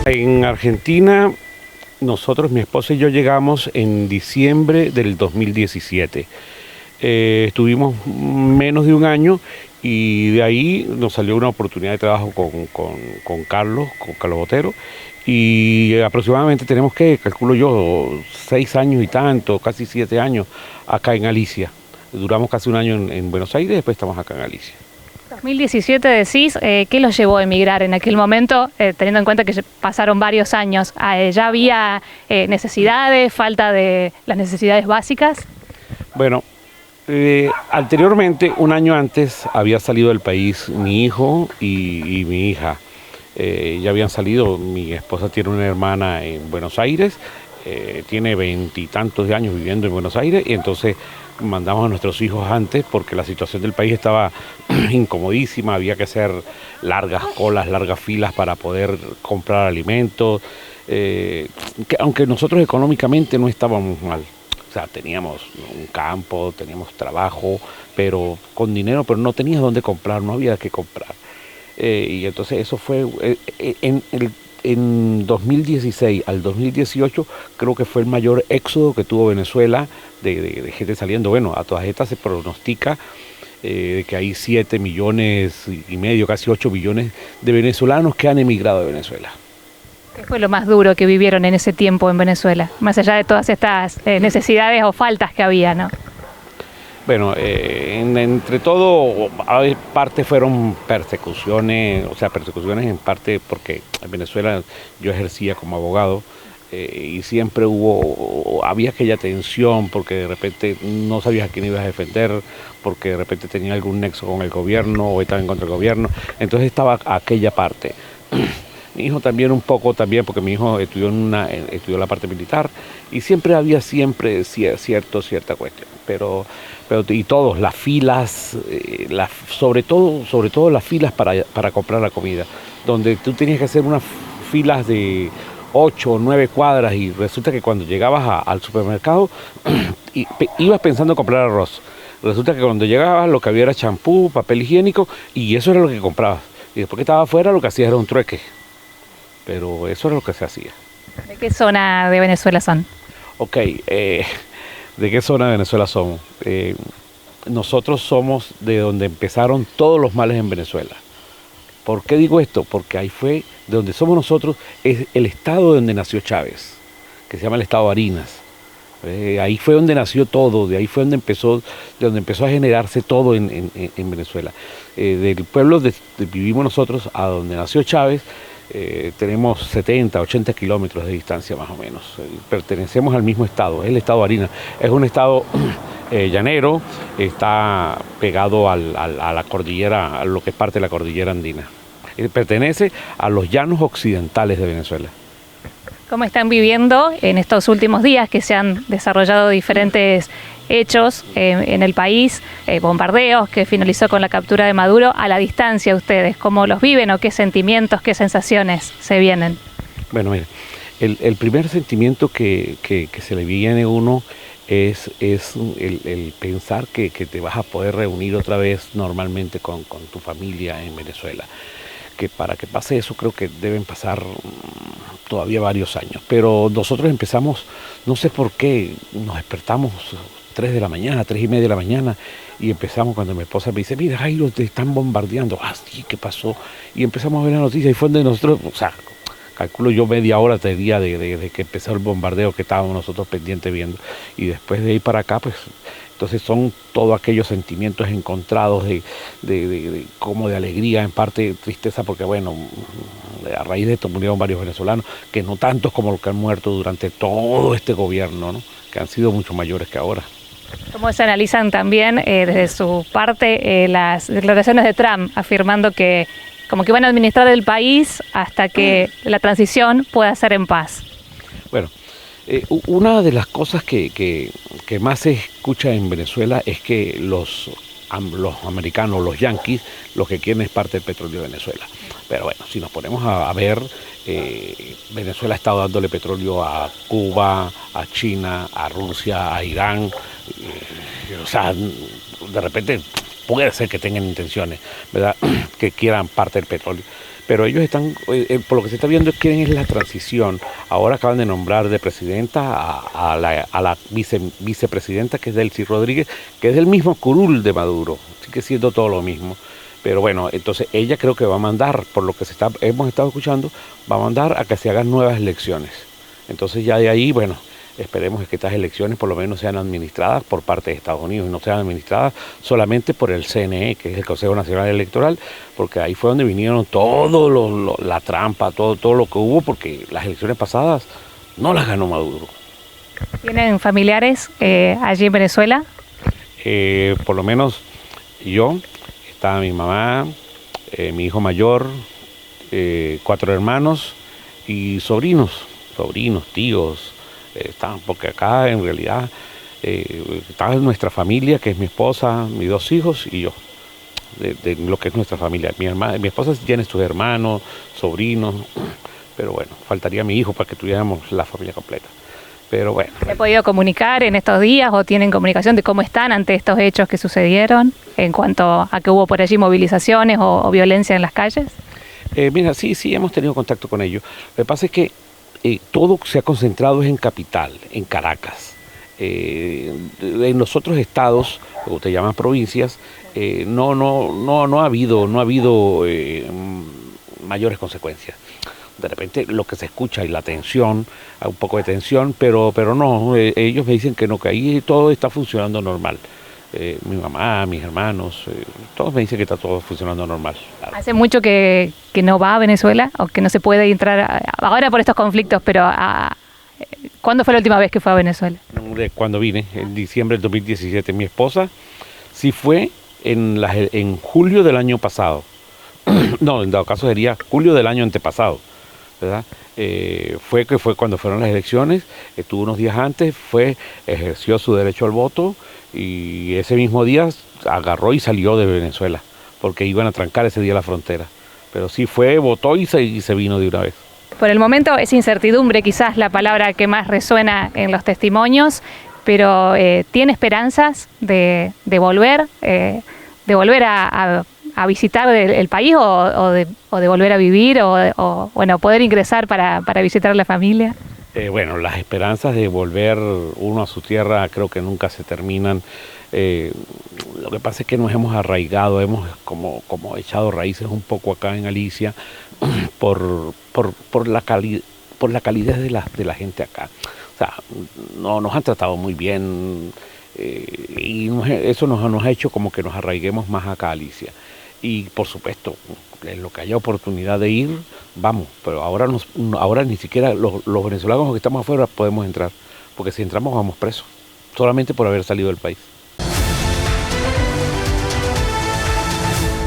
En Argentina, nosotros, mi esposa y yo llegamos en diciembre del 2017. Estuvimos menos de un año y de ahí nos salió una oportunidad de trabajo con Carlos Botero. Y aproximadamente tenemos que, calculo yo, 6 años y tanto, casi 7 años acá en Alicia. Duramos casi un año en Buenos Aires y después estamos acá en Alicia. 2017 decís, ¿qué los llevó a emigrar en aquel momento, teniendo en cuenta que pasaron varios años? ¿Ya había necesidades, falta de las necesidades básicas? Bueno, anteriormente, un año antes, había salido del país mi hijo y mi hija. Ya habían salido, mi esposa tiene una hermana en Buenos Aires, tiene 20 y tantos de años viviendo en Buenos Aires, y entonces mandamos a nuestros hijos antes porque la situación del país estaba incomodísima, había que hacer largas colas, largas filas para poder comprar alimentos, aunque nosotros económicamente no estábamos mal. O sea, teníamos un campo, teníamos trabajo, pero con dinero, pero no tenías dónde comprar, no había que comprar. Y entonces eso fue en 2016 al 2018, creo que fue el mayor éxodo que tuvo Venezuela de gente saliendo. Bueno, a todas estas se pronostica que hay 7,5 millones, casi 8 millones de venezolanos que han emigrado de Venezuela. ¿Qué fue lo más duro que vivieron en ese tiempo en Venezuela? Más allá de todas estas necesidades o faltas que había, ¿no? Bueno, entre todo, parte fueron persecuciones, o sea, persecuciones en parte porque en Venezuela yo ejercía como abogado y siempre había aquella tensión porque de repente no sabías a quién ibas a defender, porque de repente tenía algún nexo con el gobierno o estaba en contra del gobierno, entonces estaba aquella parte. Mi hijo también un poco, porque mi hijo estudió la parte militar y siempre había cierta cuestión, pero y todos, las filas, sobre todo las filas para comprar la comida, donde tú tenías que hacer unas filas de 8 o 9 cuadras y resulta que cuando llegabas al supermercado ibas pensando en comprar arroz. Resulta que cuando llegabas lo que había era champú, papel higiénico y eso era lo que comprabas. Y después que estabas afuera lo que hacías era un trueque. Pero eso era lo que se hacía. ¿De qué zona de Venezuela son? Ok, ¿de qué zona de Venezuela somos? Nosotros somos de donde empezaron todos los males en Venezuela. ¿Por qué digo esto? Porque ahí fue, de donde somos nosotros, es el estado donde nació Chávez, que se llama el estado Barinas. Ahí fue donde nació todo, de ahí fue donde empezó a generarse todo en Venezuela. Del pueblo donde vivimos nosotros a donde nació Chávez, tenemos 70, 80 kilómetros de distancia más o menos. Pertenecemos al mismo estado, es el estado Barinas. Es un estado llanero, está pegado a la cordillera, a lo que es parte de la cordillera andina. Pertenece a los llanos occidentales de Venezuela. ¿Cómo están viviendo en estos últimos días que se han desarrollado diferentes hechos en el país, bombardeos que finalizó con la captura de Maduro? A la distancia, ustedes, ¿cómo los viven o qué sentimientos, qué sensaciones se vienen? Bueno, mire, el primer sentimiento que se le viene a uno es el pensar que te vas a poder reunir otra vez normalmente con tu familia en Venezuela. Que para que pase eso creo que deben pasar todavía varios años. Pero nosotros empezamos, no sé por qué, nos despertamos 3 de la mañana, 3:30 de la mañana, y empezamos cuando mi esposa me dice, mira Jairo, te están bombardeando. Ah, sí, ¿qué pasó? Y empezamos a ver la noticia y fue donde nosotros, o sea, calculo yo media hora de día de que empezó el bombardeo que estábamos nosotros pendientes viendo. Y después de ir para acá, pues, entonces son todos aquellos sentimientos encontrados como de alegría, en parte tristeza, porque bueno, a raíz de esto murieron varios venezolanos, que no tantos como los que han muerto durante todo este gobierno, ¿no? Que han sido mucho mayores que ahora. ¿Cómo se analizan también desde su parte las declaraciones de Trump afirmando que como que van a administrar el país hasta que la transición pueda ser en paz? Bueno, una de las cosas que más se escucha en Venezuela es que los americanos, los yanquis, lo que quieren es parte del petróleo de Venezuela. Pero bueno, si nos ponemos a ver, Venezuela ha estado dándole petróleo a Cuba, a China, a Rusia, a Irán. O sea, de repente puede ser que tengan intenciones, ¿verdad? Que quieran parte del petróleo. Pero ellos están, por lo que se está viendo, quieren es la transición. Ahora acaban de nombrar de presidenta a la vicepresidenta, que es Delcy Rodríguez, que es del mismo curul de Maduro, sigue siendo todo lo mismo. Pero bueno, entonces ella creo que va a mandar, por lo que hemos estado escuchando, va a mandar a que se hagan nuevas elecciones. Entonces ya de ahí, bueno, esperemos que estas elecciones por lo menos sean administradas por parte de Estados Unidos y no sean administradas solamente por el CNE, que es el Consejo Nacional Electoral, porque ahí fue donde vinieron todo la trampa, todo lo que hubo, porque las elecciones pasadas no las ganó Maduro. ¿Tienen familiares allí en Venezuela? Por lo menos yo, está mi mamá, mi hijo mayor, 4 hermanos y sobrinos, tíos. Porque acá en realidad está nuestra familia, que es mi esposa, mis 2 hijos y yo, de lo que es nuestra familia. Mi esposa tiene sus hermanos, sobrinos, pero bueno, faltaría mi hijo para que tuviéramos la familia completa. Pero bueno. ¿Se ha podido comunicar en estos días o tienen comunicación de cómo están ante estos hechos que sucedieron en cuanto a que hubo por allí movilizaciones o violencia en las calles? Mira, sí, hemos tenido contacto con ellos. Lo que pasa es que todo se ha concentrado en capital, en Caracas. En los otros estados, lo que usted llama provincias, no ha habido mayores consecuencias. De repente lo que se escucha y la tensión, un poco de tensión, pero no, ellos me dicen que no, que ahí todo está funcionando normal. Mi mamá, mis hermanos, todos me dicen que está todo funcionando normal. Claro. ¿Hace mucho que no va a Venezuela o que no se puede entrar ahora por estos conflictos, pero ¿cuándo fue la última vez que fue a Venezuela? Cuando vine, en diciembre del 2017. Mi esposa sí fue en julio del año pasado. No, en dado caso sería julio del año antepasado, ¿verdad? Fue cuando fueron las elecciones, estuvo unos días antes, ejerció su derecho al voto y ese mismo día agarró y salió de Venezuela, porque iban a trancar ese día la frontera. Pero sí fue, votó y se vino de una vez. Por el momento es incertidumbre quizás la palabra que más resuena en los testimonios, pero ¿tiene esperanzas de volver a visitar el país o de volver a vivir o bueno, poder ingresar para visitar a la familia? Bueno, las esperanzas de volver uno a su tierra creo que nunca se terminan. Lo que pasa es que nos hemos arraigado, hemos como echado raíces un poco acá en Alicia por la calidez de la gente acá. O sea, no nos han tratado muy bien y eso nos ha hecho como que nos arraiguemos más acá a Alicia. Y por supuesto, en lo que haya oportunidad de ir, vamos, pero ahora ni siquiera los venezolanos que estamos afuera podemos entrar, porque si entramos vamos presos, solamente por haber salido del país.